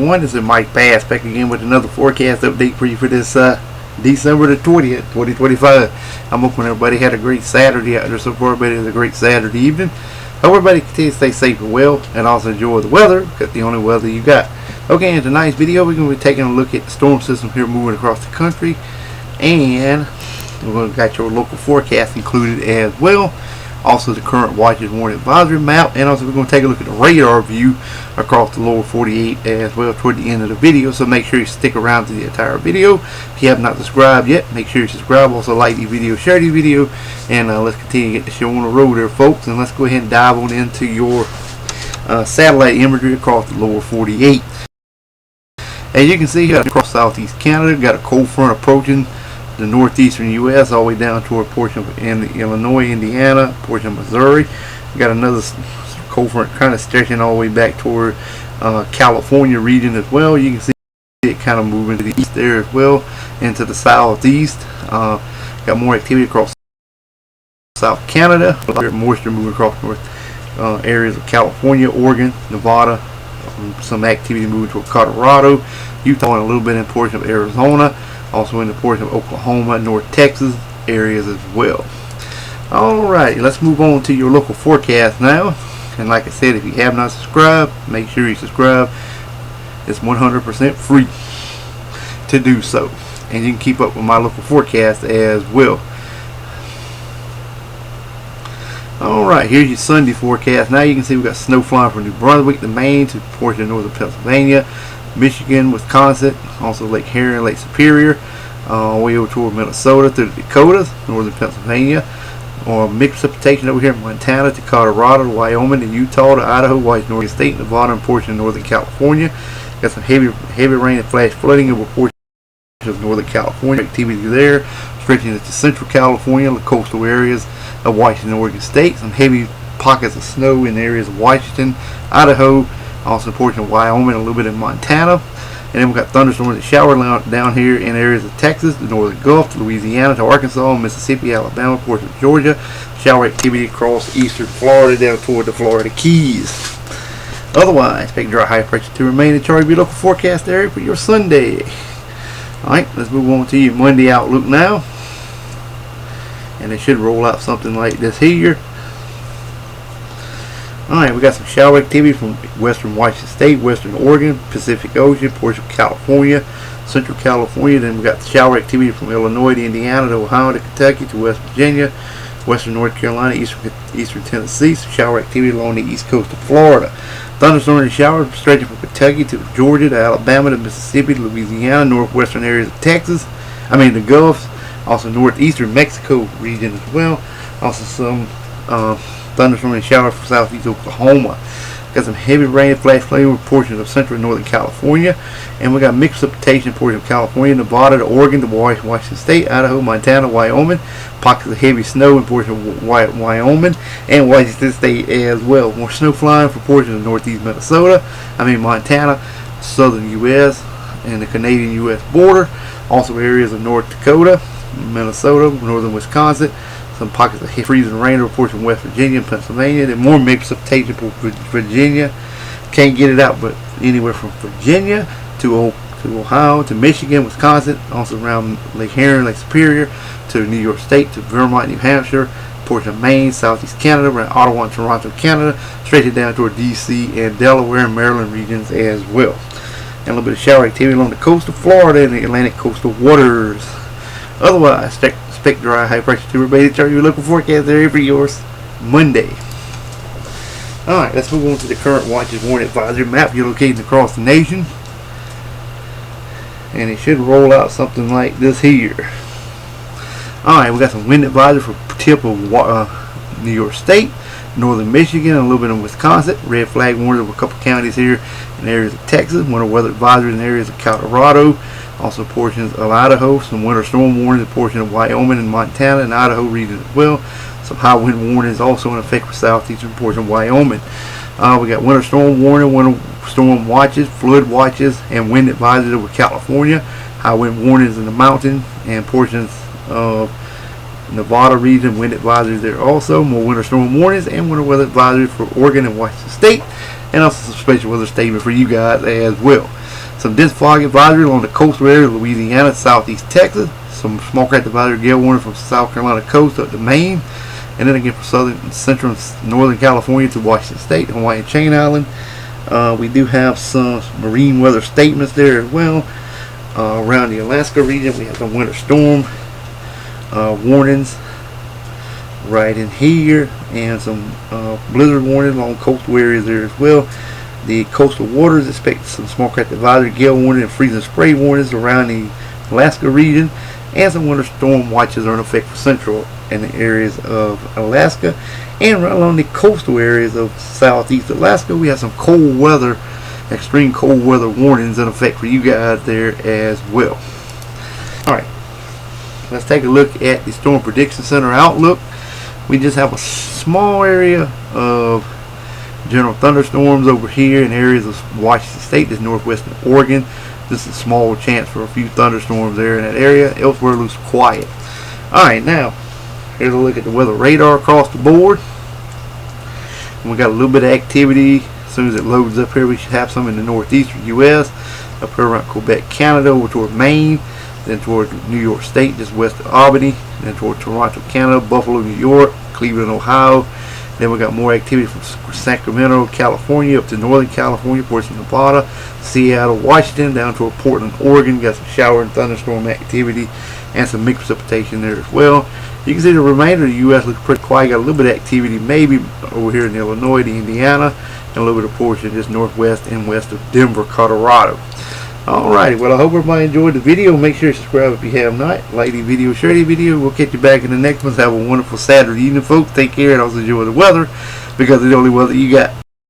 everyone, this is Mike Bass back again with another forecast update for you for this December the 20th, 2025. I'm hoping everybody had a great Saturday out there so far. Everybody has a great Saturday evening. Hope everybody continues to stay safe and well, and also enjoy the weather, because the only weather you got. Okay, in tonight's video, we're going to be taking a look at the storm system here moving across the country, and we're going to got your local forecast included as well. Also the current watches warning advisory map, and also we're going to take a look at the radar view across the lower 48 as well toward the end of the video. So make sure you stick around to the entire video. If you have not subscribed yet, make sure you subscribe. Also like the video, share the video, and let's continue to get the show on the road there, folks. And let's go ahead and dive on into your satellite imagery across the lower 48. As you can see here across southeast Canada, we've got a cold front approaching the northeastern U.S. all the way down toward a portion of Illinois, Indiana, portion of Missouri. We got another cold front kind of stretching all the way back toward California region as well. You can see it kind of moving to the east there as well, into the southeast. Got more activity across South Canada. Moisture moving across north areas of California, Oregon, Nevada. Some activity moving toward Colorado, Utah, and a little bit in portion of Arizona. Also in the portion of Oklahoma, North Texas areas as well. Alright, let's move on to your local forecast now. And like I said, if you have not subscribed, make sure you subscribe. It's 100% free to do so. And you can keep up with my local forecast as well. Alright, here's your Sunday forecast. Now you can see we've got snow flying from New Brunswick to Maine to the portion of northern Pennsylvania, Michigan, Wisconsin, also Lake Huron, Lake Superior, way over toward Minnesota through the Dakotas, northern Pennsylvania, mixed precipitation over here in Montana to Colorado, to Wyoming, to Utah, to Idaho, Washington State, Nevada, and portion of northern California. Got some heavy rain and flash flooding over portions of northern California. Activity there, stretching into central California, the coastal areas of Washington, Oregon State. Some heavy pockets of snow in areas of Washington, Idaho, also a portion of Wyoming, a little bit in Montana. And then we've got thunderstorms and showers down here in areas of Texas, the northern Gulf, to Louisiana, to Arkansas, Mississippi, Alabama, portion of Georgia. Shower activity across eastern Florida down toward the Florida Keys. Otherwise, expect dry high pressure to remain in charge of your local forecast area for your Sunday. Alright, let's move on to your Monday outlook now. And it should roll out something like this here. Alright, we got some shower activity from western Washington State, western Oregon, Pacific Ocean, portion of California, central California. Then we got the shower activity from Illinois to Indiana to Ohio to Kentucky to West Virginia, western North Carolina, eastern Tennessee. Some shower activity along the east coast of Florida. Thunderstorms and showers stretching from Kentucky to Georgia to Alabama to Mississippi to Louisiana, northwestern areas of Texas. The Gulf, also northeastern Mexico region as well. Also some thunderstorms and showers from southeast Oklahoma. Got some heavy rain and flash flooding over portions of central and northern California. And we got mixed precipitation portions of California, Nevada to Oregon to Washington State, Idaho, Montana, Wyoming. Pockets of heavy snow in portions of Wyoming and Washington State as well. More snow flying for portions of northeast Minnesota, Montana, southern U.S. and the Canadian-U.S. border. Also areas of North Dakota, Minnesota, northern Wisconsin. Some pockets of freezing rain reports from West Virginia and Pennsylvania. Then more mixed precipitation for Virginia. Can't get it out, but anywhere from Virginia to Ohio to Michigan, Wisconsin, also around Lake Huron, Lake Superior, to New York State, to Vermont, New Hampshire, portion of Maine, southeast Canada, around Ottawa and Toronto, Canada, straight down toward D.C. and Delaware and Maryland regions as well. And a little bit of shower activity along the coast of Florida and the Atlantic coastal waters. Otherwise, expect dry high pressure to remain in charge of your local forecast area for yours Monday. Alright, let's move on to the current watches warning advisory map you're located across the nation. And it should roll out something like this here. Alright, we got some wind advisory for tip of New York State, northern Michigan, and a little bit of Wisconsin. Red flag warning over a couple counties here in areas of Texas. Winter weather advisory in areas of Colorado. Also portions of Idaho. Some winter storm warnings in portion of Wyoming and Montana and Idaho region as well. Some high wind warnings also in effect for southeastern portion of Wyoming. We got winter storm warning, winter storm watches, flood watches, and wind advisories over California. High wind warnings in the mountain and portions of Nevada region, wind advisories there also. More winter storm warnings and winter weather advisories for Oregon and Washington State. And also some special weather statement for you guys as well. some dense fog advisory along the coastal area of Louisiana, southeast Texas. Some small craft advisory gale warning from South Carolina coast up to Maine. And then again from southern, central, and northern California to Washington State, Hawaii and Chain Island. We do have some marine weather statements there as well. Around the Alaska region, we have some winter storm warnings right in here, and some blizzard warnings along coastal areas there as well. The coastal waters expect some small craft advisory, gale warning, and freezing spray warnings around the Alaska region, and some winter storm watches are in effect for central and the areas of Alaska. And right along the coastal areas of southeast Alaska, we have some cold weather, extreme cold weather warnings in effect for you guys there as well. Alright, let's take a look at the Storm Prediction Center outlook. We just have a small area of general thunderstorms over here in areas of Washington State, this northwestern Oregon. Just a small chance for a few thunderstorms there in that area. Elsewhere it looks quiet. Alright, now here's a look at the weather radar across the board. And we got a little bit of activity. As soon as it loads up here, we should have some in the northeastern U.S. up here around Quebec, Canada, over toward Maine, then toward New York State, just west of Albany, then toward Toronto, Canada, Buffalo, New York, Cleveland, Ohio. Then we got more activity from Sacramento, California, up to Northern California, ports of Nevada, Seattle, Washington, down toward Portland, Oregon. Got some shower and thunderstorm activity and some mixed precipitation there as well. You can see the remainder of the U.S. looks pretty quiet. Got a little bit of activity maybe over here in Illinois, the Indiana, and a little bit of portion just northwest and west of Denver, Colorado. Alrighty, well, I hope everybody enjoyed the video. Make sure you subscribe if you have not. Like the video, share the video. We'll catch you back in the next one. Have a wonderful Saturday evening, folks. Take care and also enjoy the weather, because it's the only weather you got.